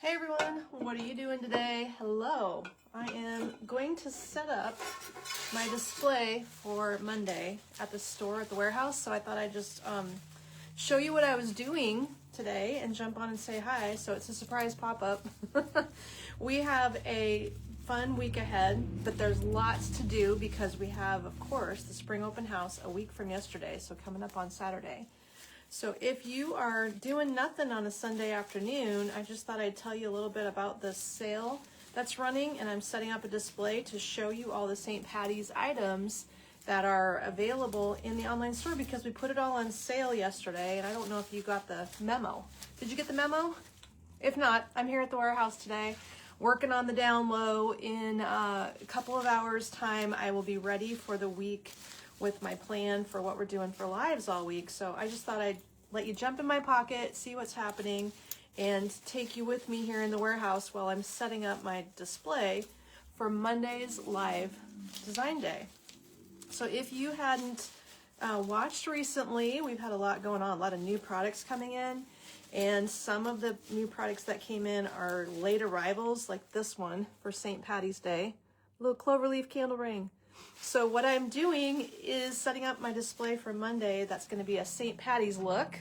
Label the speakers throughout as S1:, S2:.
S1: Hey everyone, what are you doing today? Hello. I am going to set up my display for Monday at the store at the warehouse. So I thought I'd just show you what I was doing today and jump on and say hi. So it's a surprise pop-up. We have a fun week ahead, but there's lots to do because we have, of course, the spring open house a week from yesterday. So coming up on Saturday. So if you are doing nothing on a Sunday afternoon, I just thought I'd tell you a little bit about the sale that's running, and I'm setting up a display to show you all the St. Patty's items that are available in the online store because we put it all on sale yesterday, and I don't know if you got the memo. Did you get the memo? If not, I'm here at the warehouse today working on the down low. In a couple of hours time, I will be ready for the week with my plan for what we're doing for lives all week. So I just thought I'd let you jump in my pocket, see what's happening, and take you with me here in the warehouse while I'm setting up my display for Monday's live design day. So if you hadn't watched recently, we've had a lot going on, a lot of new products coming in, and some of the new products that came in are late arrivals, like this one for St. Patty's Day, little cloverleaf candle ring. So what I'm doing is setting up my display for Monday. That's going to be a St. Patty's look,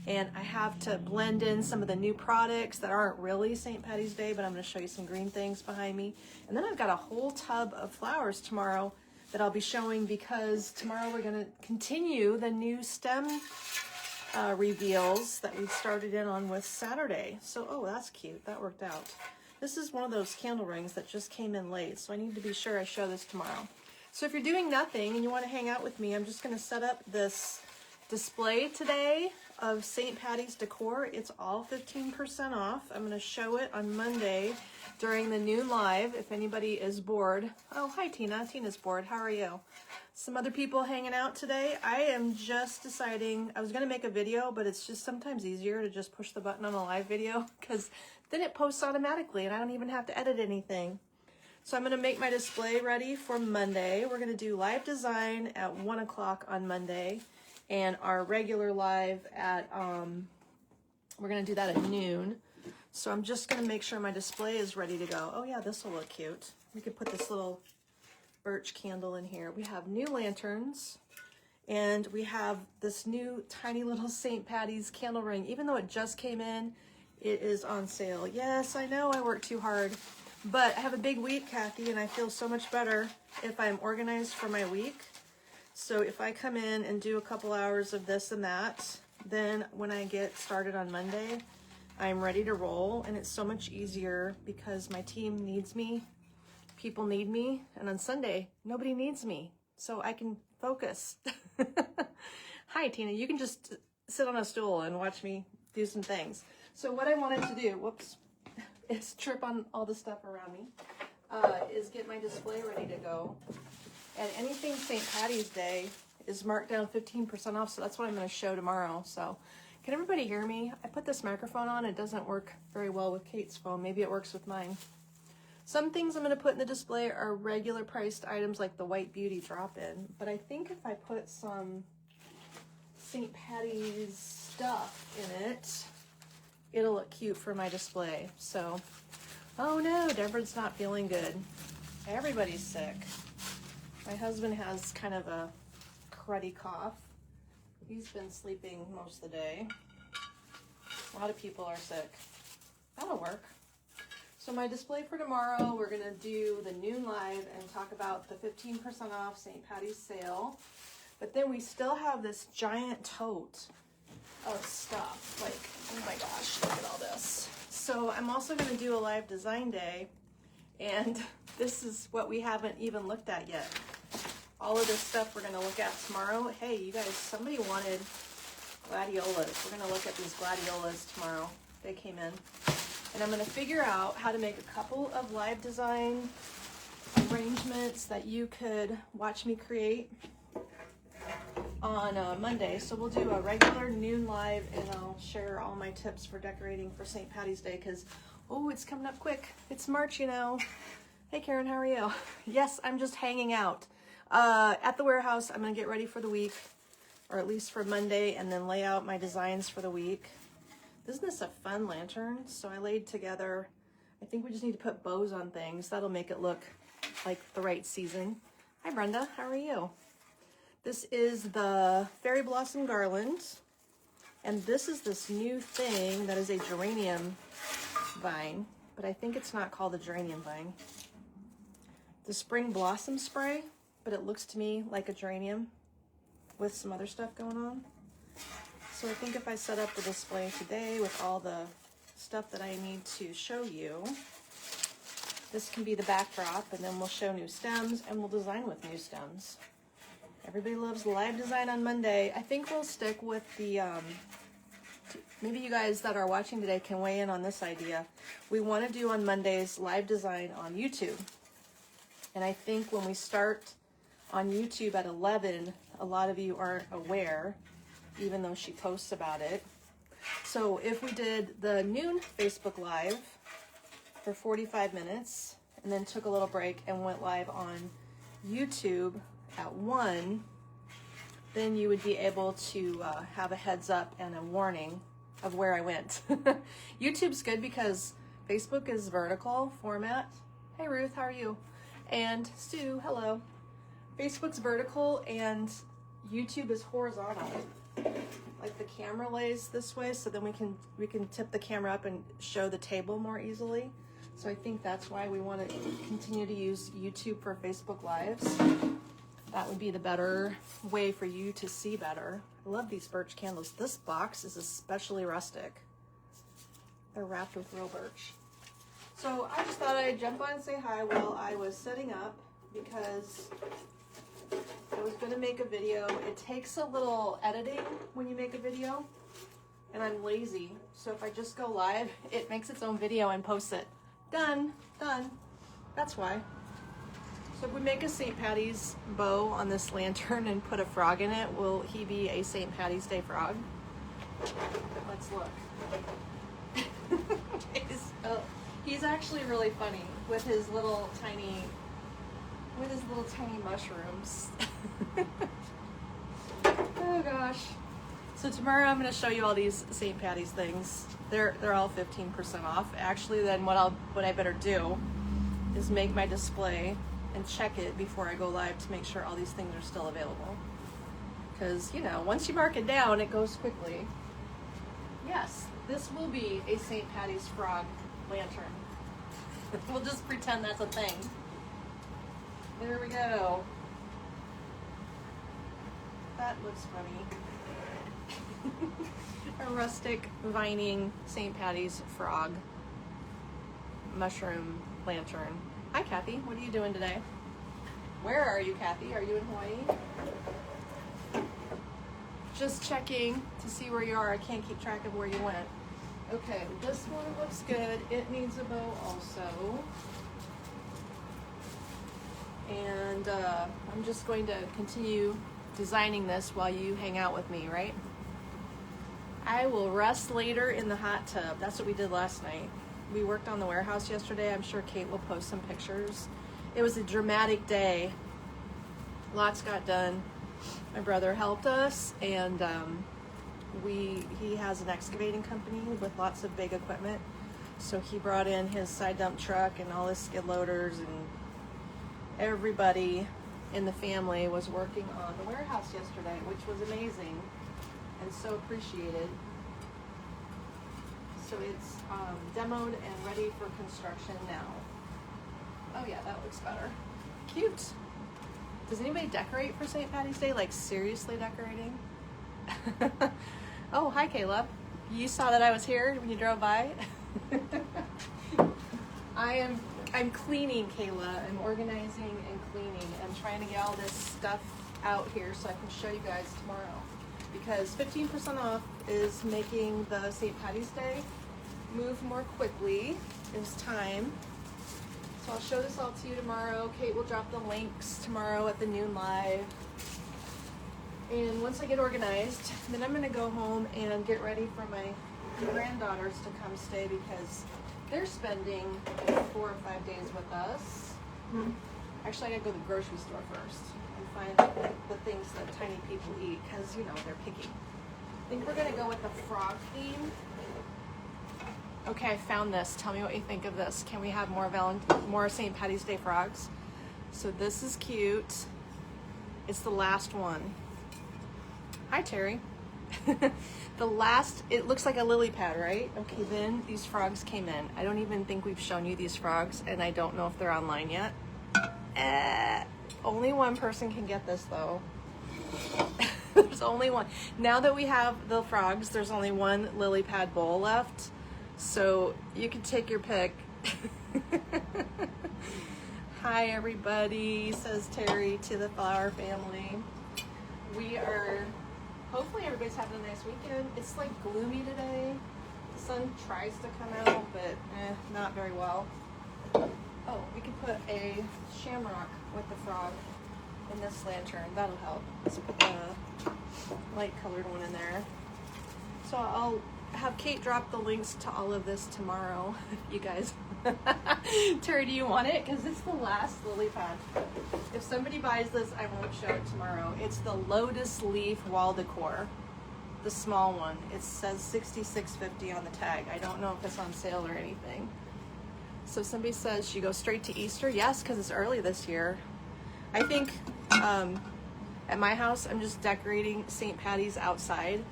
S1: and I have to blend in some of the new products that aren't really St. Patty's Day, but I'm going to show you some green things behind me. And then I've got a whole tub of flowers tomorrow that I'll be showing because tomorrow we're going to continue the new stem reveals that we started in on with Saturday. So, oh, that's cute. That worked out. This is one of those candle rings that just came in late, so I need to be sure I show this tomorrow. So if you're doing nothing and you want to hang out with me, I'm just going to set up this display today of St. Patty's decor. It's all 15% off. I'm going to show it on Monday during the noon live if anybody is bored. Oh, hi Tina. Tina's bored. How are you? Some other people hanging out today. I am just deciding, I was going to make a video, but it's just sometimes easier to just push the button on a live video because then it posts automatically and I don't even have to edit anything. So I'm going to make my display ready for Monday. We're going to do live design at 1 o'clock on Monday and our regular live at, we're going to do that at noon. So I'm just going to make sure my display is ready to go. Oh yeah, this will look cute. We could put this little birch candle in here. We have new lanterns and we have this new tiny little St. Patty's candle ring. Even though it just came in, it is on sale. Yes, I know I worked too hard. But I have a big week, Kathy, and I feel so much better if I'm organized for my week. So if I come in and do a couple hours of this and that, then when I get started on Monday, I'm ready to roll. And it's so much easier because my team needs me, people need me, and on Sunday, nobody needs me. So I can focus. Hi, Tina. You can just sit on a stool and watch me do some things. So what I wanted to do, whoops, is trip on all the stuff around me, is get my display ready to go. And anything St. Patty's Day is marked down 15% off, so that's what I'm going to show tomorrow. So can everybody hear me? I put this microphone on. It doesn't work very well with Kate's phone. Maybe it works with mine. Some things I'm going to put in the display are regular priced items like the White Beauty drop-in. But I think if I put some St. Patty's stuff in it, it'll look cute for my display. So, oh no, Deborah's not feeling good. Everybody's sick. My husband has kind of a cruddy cough. He's been sleeping most of the day. A lot of people are sick. That'll work. So my display for tomorrow, we're gonna do the noon live and talk about the 15% off St. Patty's sale. But then we still have this giant tote of stuff. Like, oh my gosh, look at all this. So I'm also going to do a live design day, and this is what we haven't even looked at yet. All of this stuff we're going to look at tomorrow. Hey, you guys, somebody wanted gladiolas. We're going to look at these gladiolas tomorrow. They came in. And I'm going to figure out how to make a couple of live design arrangements that you could watch me create on Monday. So we'll do a regular noon live and I'll share all my tips for decorating for St. Patty's Day because, oh, it's coming up quick. It's March, you know. Hey Karen, how are you? Yes, I'm just hanging out. At the warehouse, I'm going to get ready for the week, or at least for Monday, and then lay out my designs for the week. Isn't this a fun lantern? So I laid together, I think we just need to put bows on things. That'll make it look like the right season. Hi Brenda, how are you? This is the Fairy Blossom Garland. And this is this new thing that is a geranium vine, but I think it's not called a geranium vine. The Spring Blossom Spray, but it looks to me like a geranium with some other stuff going on. So I think if I set up the display today with all the stuff that I need to show you, this can be the backdrop, and then we'll show new stems and we'll design with new stems. Everybody loves live design on Monday. I think we'll stick with the, maybe you guys that are watching today can weigh in on this idea. We want to do on Mondays live design on YouTube. And I think when we start on YouTube at 11, a lot of you aren't aware, even though she posts about it. So if we did the noon Facebook Live for 45 minutes and then took a little break and went live on YouTube at 1, then you would be able to have a heads up and a warning of where I went. YouTube's good because Facebook is vertical format. Hey Ruth, how are you? And Sue, hello. Facebook's vertical and YouTube is horizontal. Like the camera lays this way, so then we can tip the camera up and show the table more easily. So I think that's why we want to continue to use YouTube for Facebook Lives. That would be the better way for you to see better. I love these birch candles. This box is especially rustic. They're wrapped with real birch. So I just thought I'd jump on and say hi while I was setting up, because I was going to make a video. It takes a little editing when you make a video, and I'm lazy. So if I just go live, it makes its own video and posts it. Done. That's why. So if we make a St. Patty's bow on this lantern and put a frog in it, will he be a St. Patty's Day frog? Let's look. He's actually really funny with his little tiny mushrooms. Oh gosh. So tomorrow I'm going to show you all these St. Patty's things. They're all 15% off. Actually, then what I better do is make my display and check it before I go live to make sure all these things are still available. Because, you know, once you mark it down, it goes quickly. Yes, this will be a St. Patty's frog lantern. We'll just pretend that's a thing. There we go. That looks funny. A rustic vining St. Patty's frog mushroom lantern. Hi Kathy, what are you doing today? Where are you, Kathy? Are you in Hawaii? Just checking to see where you are. I can't keep track of where you went. Okay, this one looks good. It needs a bow also. And I'm just going to continue designing this while you hang out with me, right? I will rest later in the hot tub. That's what we did last night. We worked on the warehouse yesterday. I'm sure Kate will post some pictures. It was a dramatic day. Lots got done. My brother helped us, and he has an excavating company with lots of big equipment. So he brought in his side dump truck and all his skid loaders, and everybody in the family was working on the warehouse yesterday, which was amazing and so appreciated. So it's demoed and ready for construction now. Oh yeah, that looks better. Cute. Does anybody decorate for St. Patty's Day? Like seriously decorating? Oh, hi Caleb. You saw that I was here when you drove by? I'm cleaning, Kayla. I'm organizing and cleaning and trying to get all this stuff out here so I can show you guys tomorrow. Because 15% off is making the St. Patty's Day move more quickly. It's time. So I'll show this all to you tomorrow. Kate will drop the links tomorrow at the noon live. And once I get organized, then I'm gonna go home and get ready for my granddaughters to come stay because they're spending 4 or 5 days with us. Actually, I gotta go to the grocery store first and find the things that tiny people eat because, you know, they're picky. I think we're gonna go with the frog theme Okay, I found this. Tell me what you think of this. Can we have more St. Patty's Day frogs? So this is cute. It's the last one. Hi, Terry. The last, it looks like a lily pad, right? Okay, then these frogs came in. I don't even think we've shown you these frogs, and I don't know if they're online yet. Only one person can get this, though. There's only one. Now that we have the frogs, there's only one lily pad bowl left. So you can take your pick. Hi, everybody, says Terry to the flower family. We are, hopefully everybody's having a nice weekend. It's like gloomy today. The sun tries to come out, but not very well. Oh, we could put a shamrock with the frog in this lantern. That'll help. Let's put the light colored one in there. So I'll have Kate drop the links to all of this tomorrow, you guys. Terry, do you want it? Because it's the last lily pad. If somebody buys this, I won't show it tomorrow. It's the lotus leaf wall decor, the small one. It says $66.50 on the tag. I don't know if it's on sale or anything. So somebody says she goes straight to Easter. Yes, because it's early this year. I think at my house, I'm just decorating St. Patty's outside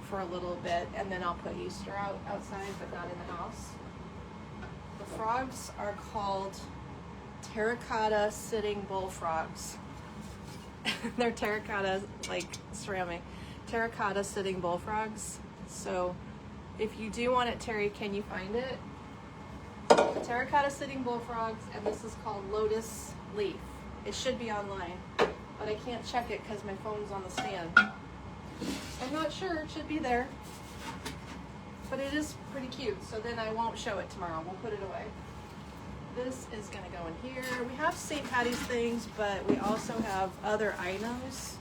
S1: for a little bit, and then I'll put Easter outside, but not in the house. The frogs are called terracotta sitting bullfrogs. They're terracotta, like ceramic, terracotta sitting bullfrogs. So if you do want it, Terry, can you find it? Terracotta sitting bullfrogs, and this is called lotus leaf. It should be online, but I can't check it because my phone's on the stand. I'm not sure, it should be there, but it is pretty cute. So then I won't show it tomorrow, we'll put it away. This is gonna go in here. We have St. Patty's things, but we also have other items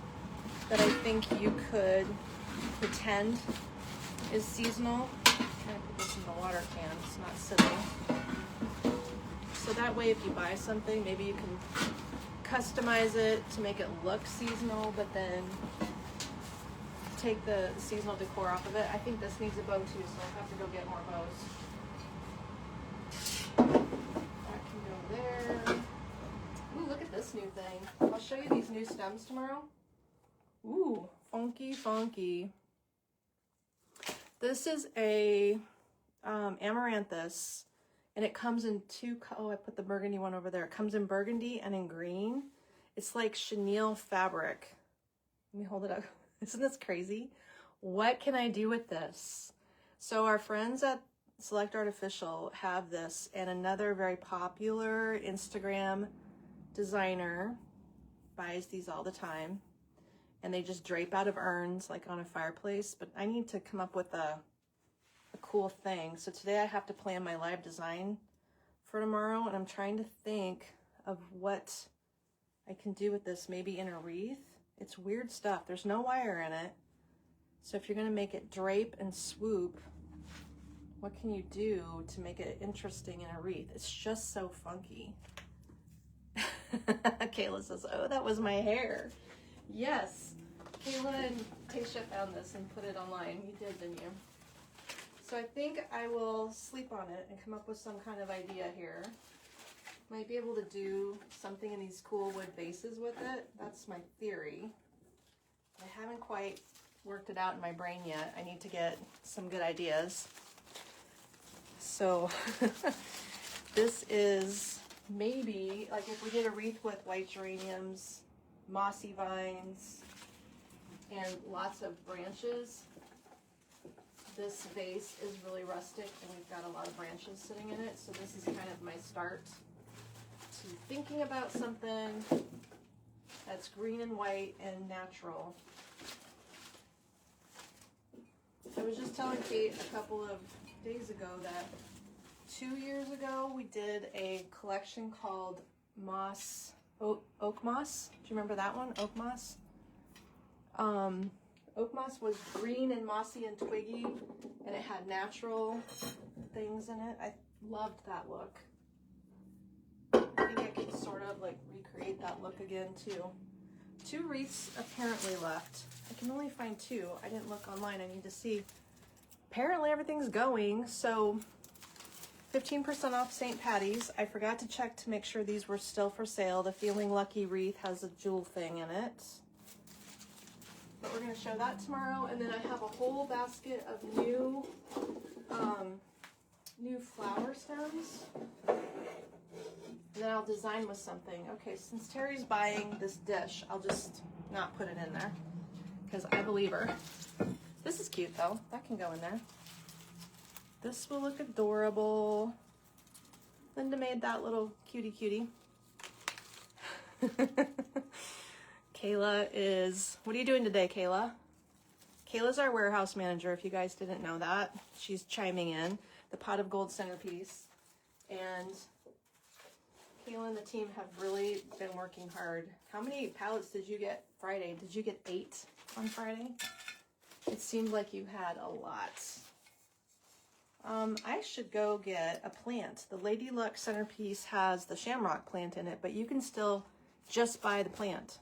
S1: that I think you could pretend is seasonal. I'm trying to put this in the water can, it's not sitting. So that way if you buy something, maybe you can customize it to make it look seasonal, but then take the seasonal decor off of it. I think this needs a bow too, so I'll have to go get more bows. That can go there. Ooh, look at this new thing. I'll show you these new stems tomorrow. Ooh, funky, funky. This is a amaranthus, and it comes in two, oh, I put the burgundy one over there. It comes in burgundy and in green. It's like chenille fabric. Let me hold it up. Isn't this crazy? What can I do with this? So our friends at Select Artificial have this, and another very popular Instagram designer buys these all the time, and they just drape out of urns like on a fireplace. But I need to come up with a cool thing. So today I have to plan my live design for tomorrow, and I'm trying to think of what I can do with this, maybe in a wreath. It's weird stuff. There's no wire in it. So if you're gonna make it drape and swoop, what can you do to make it interesting in a wreath? It's just so funky. Kayla says, oh, that was my hair. Yes, Kayla and Tasha found this and put it online. You did, didn't you? So I think I will sleep on it and come up with some kind of idea here. Might be able to do something in these cool wood vases with it. That's my theory. I haven't quite worked it out in my brain yet. I need to get some good ideas. So this is maybe, like if we did a wreath with white geraniums, mossy vines, and lots of branches. This vase is really rustic, and we've got a lot of branches sitting in it. So this is kind of my start to thinking about something that's green and white and natural. I was just telling Kate a couple of days ago that 2 years ago we did a collection called Moss, Oak Moss. Do you remember that one? Oak Moss? Oak moss was green and mossy and twiggy, and it had natural things in it. I loved that look. I think I could sort of like recreate that look again too. 2 wreaths apparently left. I can only find 2. I didn't look online. I need to see. Apparently everything's going, so 15% off St. Patty's. I forgot to check to make sure these were still for sale. The Feeling Lucky wreath has a jewel thing in it. But we're going to show that tomorrow. And then I have a whole basket of new flower stems. And then I'll design with something. Okay, since Terry's buying this dish, I'll just not put it in there because I believe her. This is cute though. That can go in there. This will look adorable. Linda made that little cutie. Kayla is, what are you doing today, Kayla? Kayla's our warehouse manager, if you guys didn't know that. She's chiming in. The Pot of Gold centerpiece. And Kayla and the team have really been working hard. How many pallets did you get Friday? Did you get 8 on Friday? It seemed like you had a lot. I should go get a plant. The Lady Luck centerpiece has the shamrock plant in it, but you can still just buy the plant.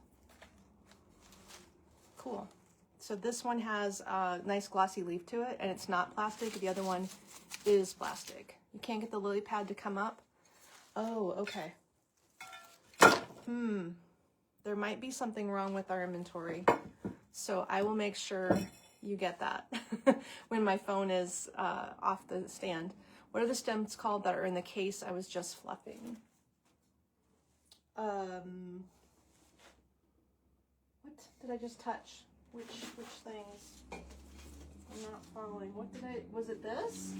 S1: Cool. So this one has a nice glossy leaf to it, and it's not plastic. The other one is plastic. You can't get the lily pad to come up? Oh, okay. There might be something wrong with our inventory. So I will make sure you get that when my phone is off the stand. What are the stems called that are in the case I was just fluffing? What did I just touch? Which things? I'm not following. What did was it this?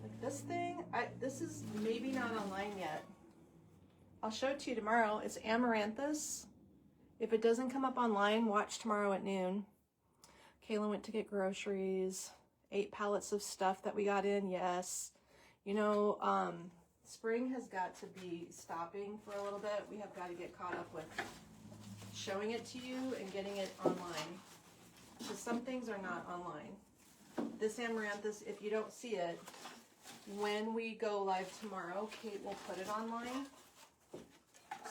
S1: Like this thing? This is maybe not online yet. I'll show it to you tomorrow. It's amaranthus. If it doesn't come up online, watch tomorrow at noon. Kayla went to get groceries. 8 pallets of stuff that we got in, yes. You know, spring has got to be stopping for a little bit. We have got to get caught up with showing it to you and getting it online. Because some things are not online. This amaranthus, if you don't see it, when we go live tomorrow, Kate will put it online.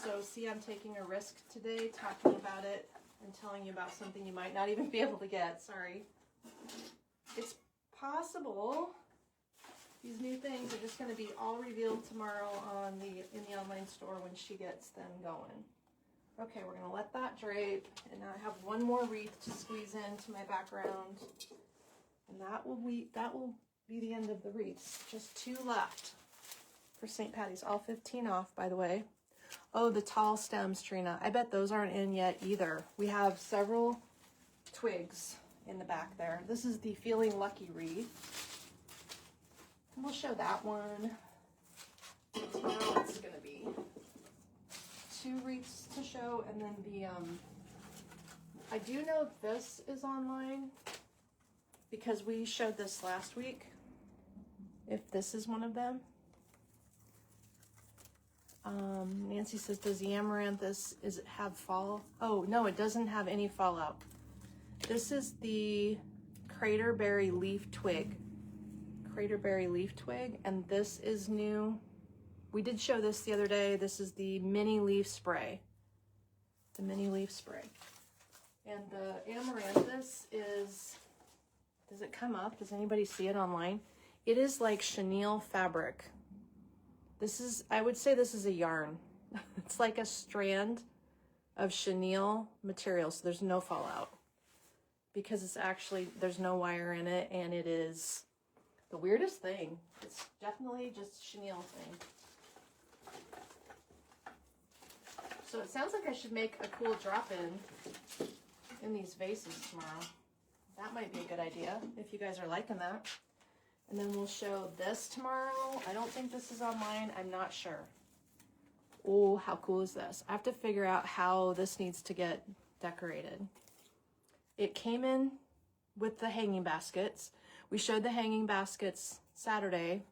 S1: So see, I'm taking a risk today talking about it and telling you about something you might not even be able to get. Sorry. It's possible these new things are just going to be all revealed tomorrow in the online store when she gets them going. Okay, we're going to let that drape, and I have one more wreath to squeeze into my background, and that will be the end of the wreaths. Just 2 left for St. Patty's. All 15 off, by the way. Oh, the tall stems, Trina. I bet those aren't in yet either. We have several twigs in the back there. This is the Feeling Lucky wreath. And we'll show that one. Tomorrow it's going to be 2 wreaths to show, and then the I do know this is online because we showed this last week. If this is one of them. Nancy says, does the amaranthus, have fall? Oh, no, it doesn't have any fallout. This is the craterberry leaf twig. Craterberry leaf twig, and this is new. We did show this the other day. This is the mini leaf spray. The mini leaf spray. And the amaranthus is, does it come up? Does anybody see it online? It is like chenille fabric. This is, I would say this is a yarn. It's like a strand of chenille material, so there's no fallout. Because it's actually, there's no wire in it, and it is the weirdest thing. It's definitely just chenille thing. So it sounds like I should make a cool drop-in in these vases tomorrow. That might be a good idea, if you guys are liking that. And then we'll show this tomorrow. I don't think this is online. I'm not sure. Oh, how cool is this? I have to figure out how this needs to get decorated. It came in with the hanging baskets. We showed the hanging baskets Saturday.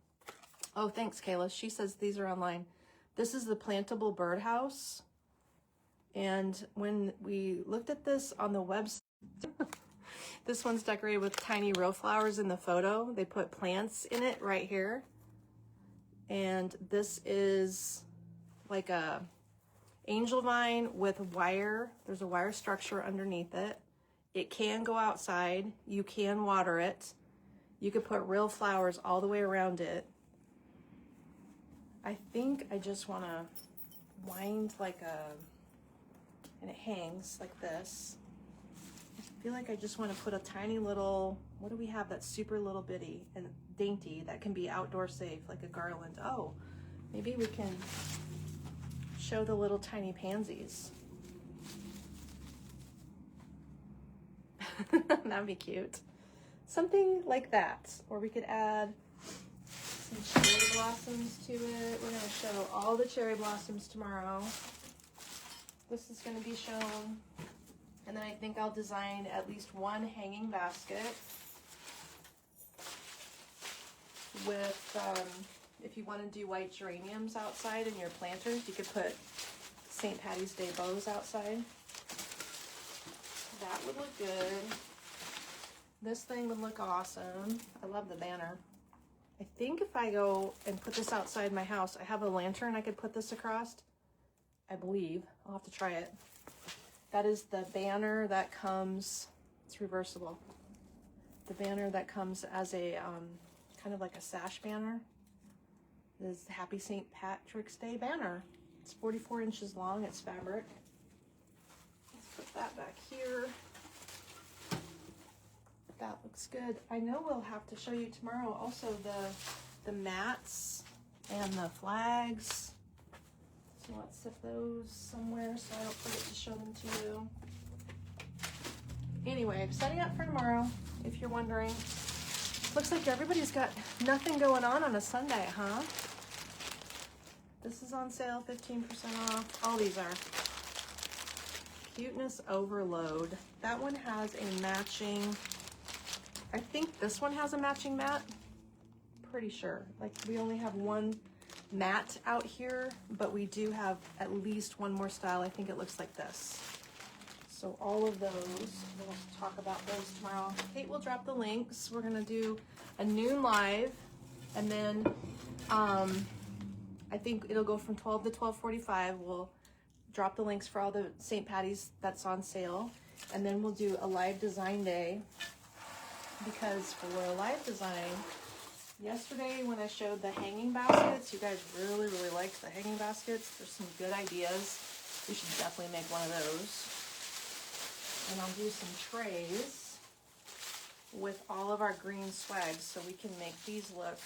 S1: Oh, thanks, Kayla. She says these are online. This is the plantable birdhouse. And when we looked at this on the website, this one's decorated with tiny real flowers in the photo. They put plants in it right here. And this is like a angel vine with wire. There's a wire structure underneath it. It can go outside. You can water it. You could put real flowers all the way around it. I think I just want to wind like and it hangs like this. I feel like I just want to put a tiny little, what do we have that's super little bitty and dainty that can be outdoor safe, like a garland. Oh, maybe we can show the little tiny pansies. That'd be cute. Something like that. Or we could add some cherry blossoms to it. We're going to show all the cherry blossoms tomorrow. This is going to be shown. And then I think I'll design at least one hanging basket with, if you want to do white geraniums outside in your planters, you could put St. Patty's Day bows outside. That would look good. This thing would look awesome. I love the banner. I think if I go and put this outside my house, I have a lantern I could put this across. I believe. I'll have to try it. That is the banner that comes, it's reversible. The banner that comes as a, kind of like a sash banner. This is the Happy St. Patrick's Day banner. It's 44 inches long, it's fabric. Let's put that back here. That looks good. I know we'll have to show you tomorrow also the mats and the flags. So let's set those somewhere so I don't forget to show them to you. Anyway, I'm setting up for tomorrow, if you're wondering. Looks like everybody's got nothing going on a Sunday, huh? This is on sale, 15% off. All these are. Cuteness Overload. That one has a matching, I think this one has a matching mat. Pretty sure. Like, we only have one mat out here, but we do have at least one more style. I think it looks like this. So all of those, we'll talk about those tomorrow. Kate will drop the links. We're gonna do a noon live, and then I think it'll go from 12 to 12:45. We'll drop the links for all the St. Patty's that's on sale, and then we'll do a live design day, because for a live design, yesterday when I showed the hanging baskets, you guys really liked the hanging baskets. There's some good ideas. We should definitely make one of those. And I'll do some trays with all of our green swags so we can make these look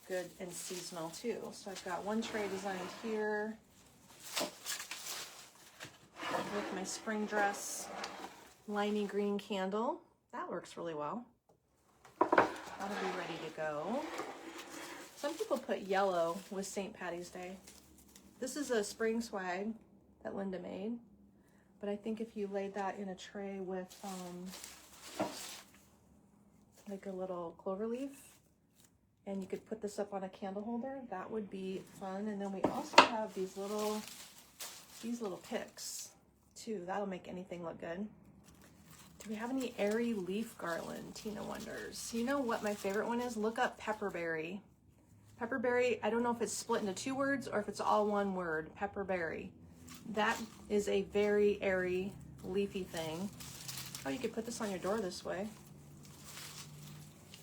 S1: good and seasonal too. So I've got one tray designed here with my spring dress limey green candle. That works really well. That'll be ready to go. Some people put yellow with St. Patty's Day. This is a spring swag that Linda made, but I think if you laid that in a tray with like a little clover leaf, and you could put this up on a candle holder, that would be fun. And then we also have these little picks too. That'll make anything look good. Do we have any airy leaf garland? Tina wonders. You know what my favorite one is? Look up pepperberry. Pepperberry, I don't know if it's split into two words or if it's all one word, pepperberry. That is a very airy, leafy thing. Oh, you could put this on your door this way.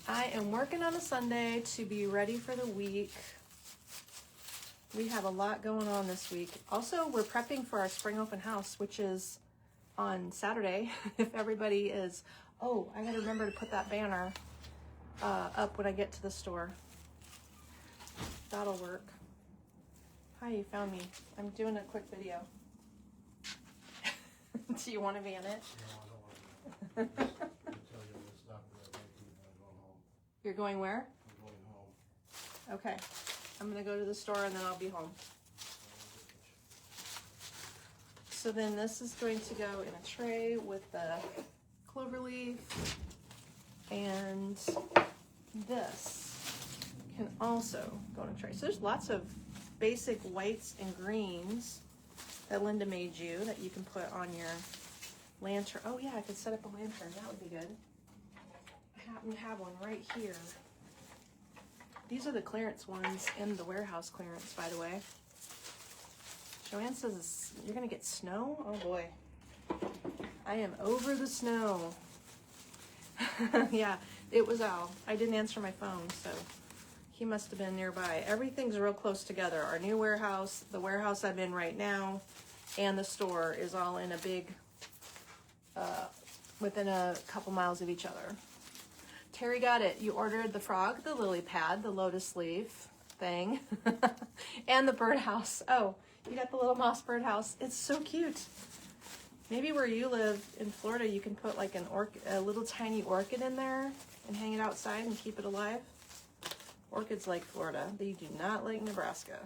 S1: I am working on a Sunday to be ready for the week. We have a lot going on this week. Also, we're prepping for our spring open house, which is on Saturday. If everybody is, oh, I gotta remember to put that banner up when I get to the store. That'll work. Hi, you found me. I'm doing a quick video. Do you want to be in it?
S2: No, I don't want to. I'll tell you this stuff that I think I'm going home.
S1: You're going where?
S2: I'm going home.
S1: Okay. I'm gonna go to the store and then I'll be home. So then this is going to go in a tray with the clover leaf, and this can also go in a tray. So there's lots of basic whites and greens that Linda made you that you can put on your lantern. Oh yeah, I could set up a lantern. That would be good. I happen to have one right here. These are the clearance ones in the warehouse clearance, by the way. Joanne says you're gonna get snow? Oh boy. I am over the snow. Yeah, it was Al. I didn't answer my phone, so He must have been nearby. Everything's real close together. Our new warehouse, the warehouse I'm in right now, and the store is all in a big, within a couple miles of each other. Terry got it. You ordered the frog, the lily pad, the lotus leaf thing, and the birdhouse. Oh, you got the little moss birdhouse. It's so cute. Maybe where you live in Florida, you can put like a little tiny orchid in there and hang it outside and keep it alive. Orchids like Florida. They do not like Nebraska.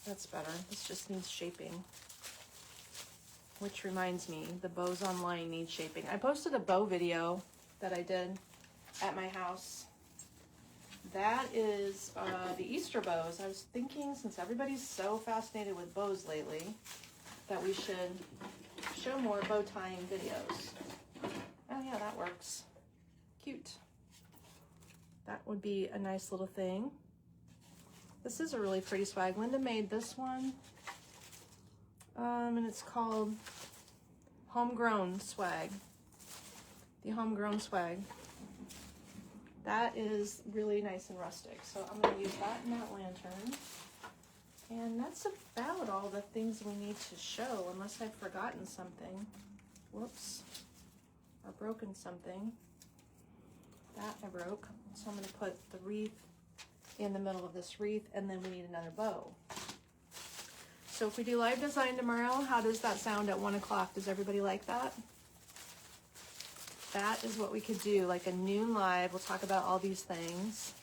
S1: That's better. This just needs shaping. Which reminds me, the bows online need shaping. I posted a bow video that I did at my house. That is the Easter bows. I was thinking, since everybody's so fascinated with bows lately, that we should show more bow tying videos. Oh yeah, that works. Cute. That would be a nice little thing. This is a really pretty swag. Linda made this one. And it's called Homegrown Swag. The Homegrown Swag. That is really nice and rustic. So I'm going to use that in that lantern. And that's about all the things we need to show, unless I've forgotten something. Whoops. Or broken something. That I broke. So I'm going to put the wreath in the middle of this wreath, and then we need another bow. So if we do live design tomorrow, how does that sound at 1 o'clock? Does everybody like that? That is what we could do, like a noon live. We'll talk about all these things.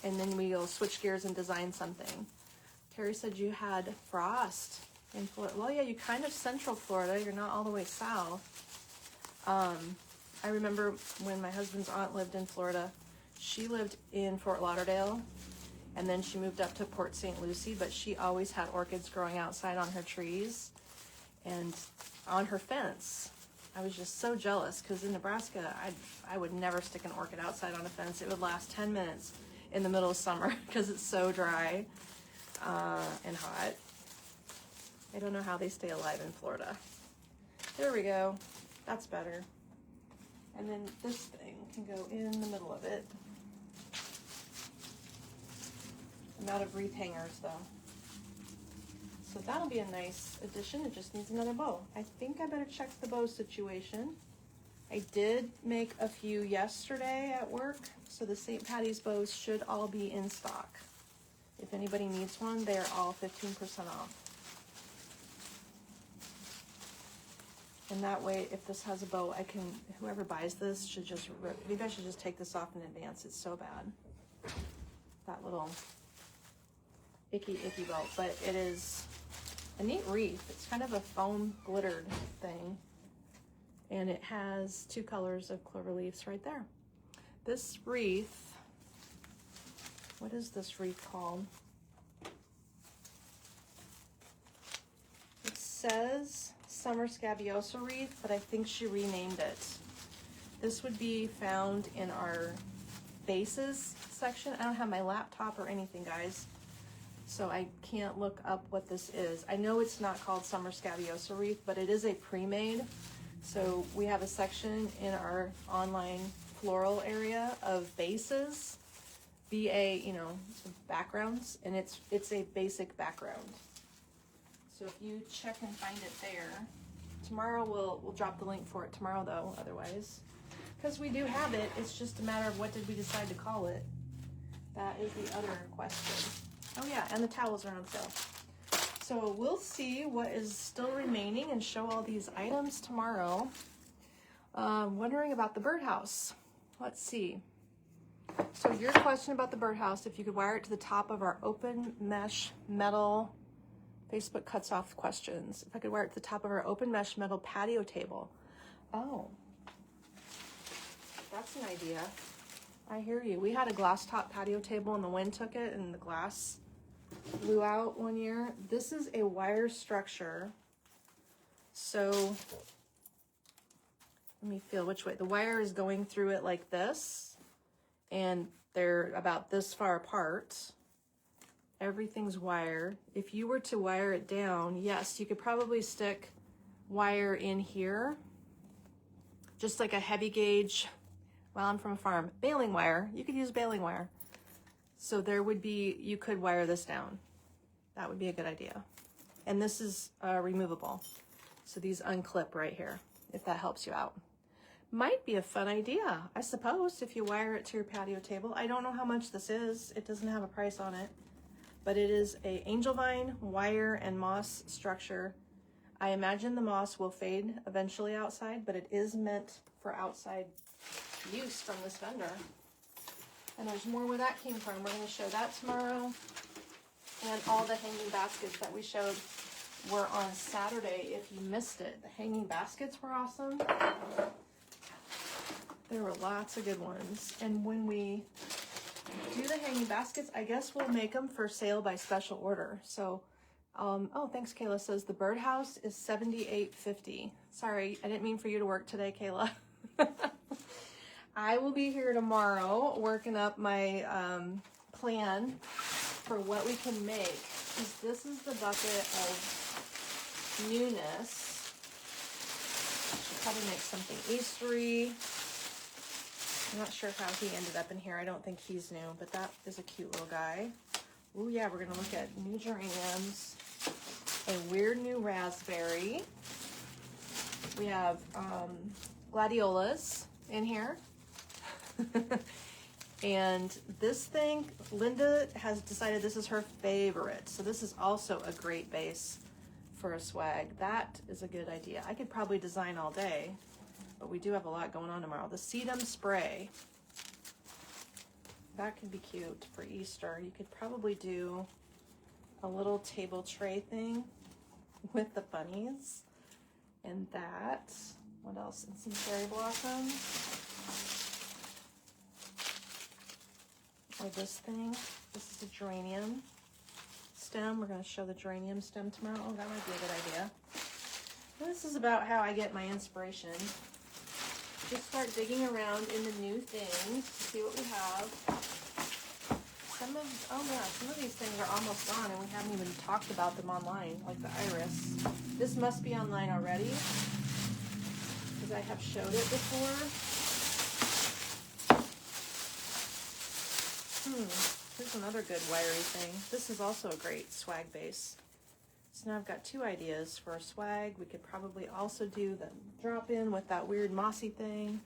S1: And then we'll switch gears and design something. Terry said you had frost in Florida. Well, yeah, you're kind of central Florida. You're not all the way south. I remember when my husband's aunt lived in Florida, she lived in Fort Lauderdale, and then she moved up to Port St. Lucie, but she always had orchids growing outside on her trees and on her fence. I was just so jealous because in Nebraska, I would never stick an orchid outside on a fence. It would last 10 minutes in the middle of summer because it's so dry and hot. I don't know how they stay alive in Florida. There we go. That's better. And then this thing can go in the middle of it. I'm out of wreath hangers though. So that'll be a nice addition. It just needs another bow. I think I better check the bow situation. I did make a few yesterday at work, so the St. Patty's bows should all be in stock. If anybody needs one, they're all 15% off. And that way, if this has a bow, I can, whoever buys this should just rip. Maybe I should just take this off in advance. It's so bad. That little icky bow. But it is a neat wreath. It's kind of a foam glittered thing. And it has 2 colors of clover leaves right there. This wreath, what is this wreath called? It says Summer Scabiosa wreath, but I think she renamed it. This would be found in our bases section. I don't have my laptop or anything, guys, so I can't look up what this is. I know it's not called Summer Scabiosa wreath, but it is a pre-made. So we have a section in our online floral area of bases, BA, you know, backgrounds, and it's a basic background. So if you check and find it there, tomorrow we'll drop the link for it tomorrow though, otherwise, because we do have it. It's just a matter of what did we decide to call it. That is the other question. Oh yeah, and the towels are on sale. So we'll see what is still remaining and show all these items tomorrow. Wondering about the birdhouse. Let's see. So your question about the birdhouse, if you could wire it to the top of our open mesh metal, Facebook cuts off questions. If I could wire it to the top of our open mesh metal patio table. Oh, that's an idea. I hear you. We had a glass top patio table and the wind took it and the glass blew out one year. This is a wire structure. So let me feel which way. The wire is going through it like this, and they're about this far apart. Everything's wire. If you were to wire it down, yes, you could probably stick wire in here, just like a heavy gauge well, I'm from a farm, baling wire. You could use baling wire. So there would be, you could wire this down. That would be a good idea. And this is removable. So these unclip right here, if that helps you out. Might be a fun idea, I suppose, if you wire it to your patio table. I don't know how much this is. It doesn't have a price on it, but it is a angel vine, wire, and moss structure. I imagine the moss will fade eventually outside, but it is meant for outside use from this vendor. And there's more where that came from. We're going to show that tomorrow. And all the hanging baskets that we showed were on Saturday if you missed it. The hanging baskets were awesome. There were lots of good ones. And when we do the hanging baskets, I guess we'll make them for sale by special order. So, oh, thanks, Kayla says the birdhouse is $78.50. Sorry, I didn't mean for you to work today, Kayla. I will be here tomorrow working up my plan for what we can make. This is the bucket of newness. Should probably make something Eastery. I'm not sure how he ended up in here. I don't think he's new, but that is a cute little guy. Oh yeah, we're gonna look at new geraniums, a weird new raspberry. We have gladiolas in here. And this thing, Linda has decided this is her favorite. So this is also a great base for a swag. That is a good idea. I could probably design all day, but we do have a lot going on tomorrow. The sedum spray. That could be cute for Easter. You could probably do a little table tray thing with the bunnies. And that, what else? And some cherry blossoms. Or this thing. This is a geranium stem. We're going to show the geranium stem tomorrow. Oh, that might be a good idea. And this is about how I get my inspiration. Just start digging around in the new things to see what we have. Some of these things are almost gone and we haven't even talked about them online, like the iris. This must be online already because I have showed it before. Here's another good wiry thing. This is also a great swag base. So now I've got two ideas for a swag. We could probably also do the drop-in with that weird mossy thing.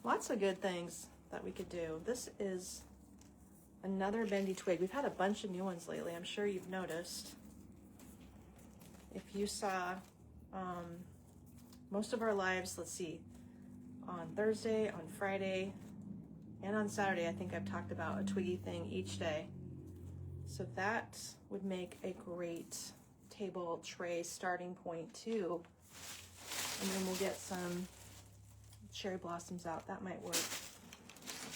S1: Lots of good things that we could do. This is another bendy twig. We've had a bunch of new ones lately. I'm sure you've noticed. If you saw most of our lives, let's see, on Thursday, on Friday, and on Saturday, I think I've talked about a twiggy thing each day. So that would make a great table tray starting point too. And then we'll get some cherry blossoms out. That might work.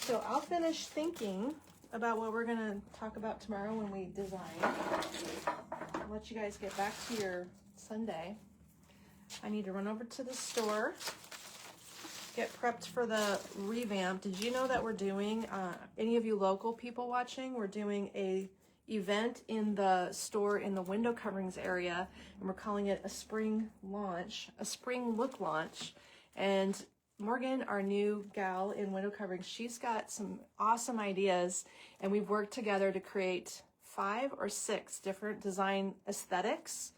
S1: So I'll finish thinking about what we're gonna talk about tomorrow when we design. I'll let you guys get back to your Sunday. I need to run over to the store, get prepped for the revamp. Did you know that we're doing, any of you local people watching, we're doing a event in the store in the window coverings area, and we're calling it a spring launch, a spring look launch. And Morgan, our new gal in window coverings, she's got some awesome ideas, and we've worked together to create 5 or 6 different design aesthetics,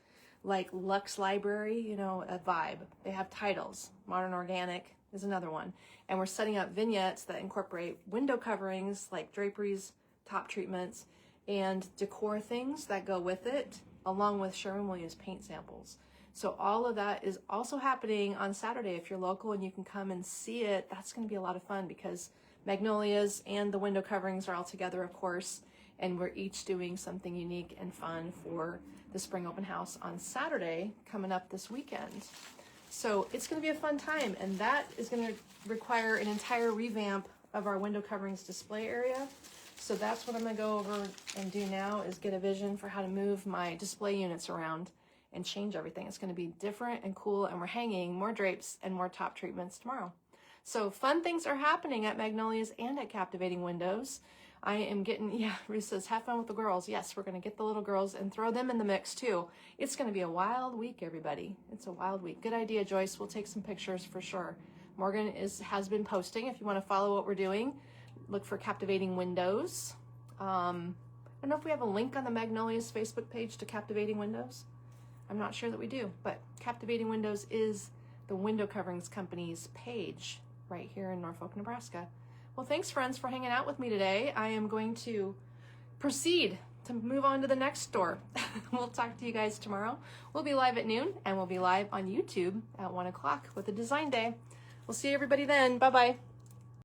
S1: like Lux Library, you know, a vibe. They have titles. Modern Organic is another one. And we're setting up vignettes that incorporate window coverings, like draperies, top treatments, and decor things that go with it, along with Sherwin-Williams paint samples. So all of that is also happening on Saturday. If you're local and you can come and see it, that's going to be a lot of fun because Magnolias and the window coverings are all together, of course, and we're each doing something unique and fun for the spring open house on Saturday coming up this weekend. So it's going to be a fun time, and that is going to require an entire revamp of our window coverings display area. So that's what I'm going to go over and do now, is get a vision for how to move my display units around and change everything. It's going to be different and cool, and we're hanging more drapes and more top treatments tomorrow. So fun things are happening at Magnolias and at Captivating Windows. I am getting, yeah, Ruth says, have fun with the girls. Yes, we're going to get the little girls and throw them in the mix too. It's going to be a wild week, everybody. It's a wild week. Good idea, Joyce. We'll take some pictures for sure. Morgan has been posting. If you want to follow what we're doing, look for Captivating Windows. I don't know if we have a link on the Magnolias Facebook page to Captivating Windows. I'm not sure that we do, but Captivating Windows is the window coverings company's page right here in Norfolk, Nebraska. Well, thanks friends for hanging out with me today. I am going to proceed to move on to the next store. We'll talk to you guys tomorrow. We'll be live at noon, and we'll be live on YouTube at 1 o'clock with a design day. We'll see everybody then. Bye-bye.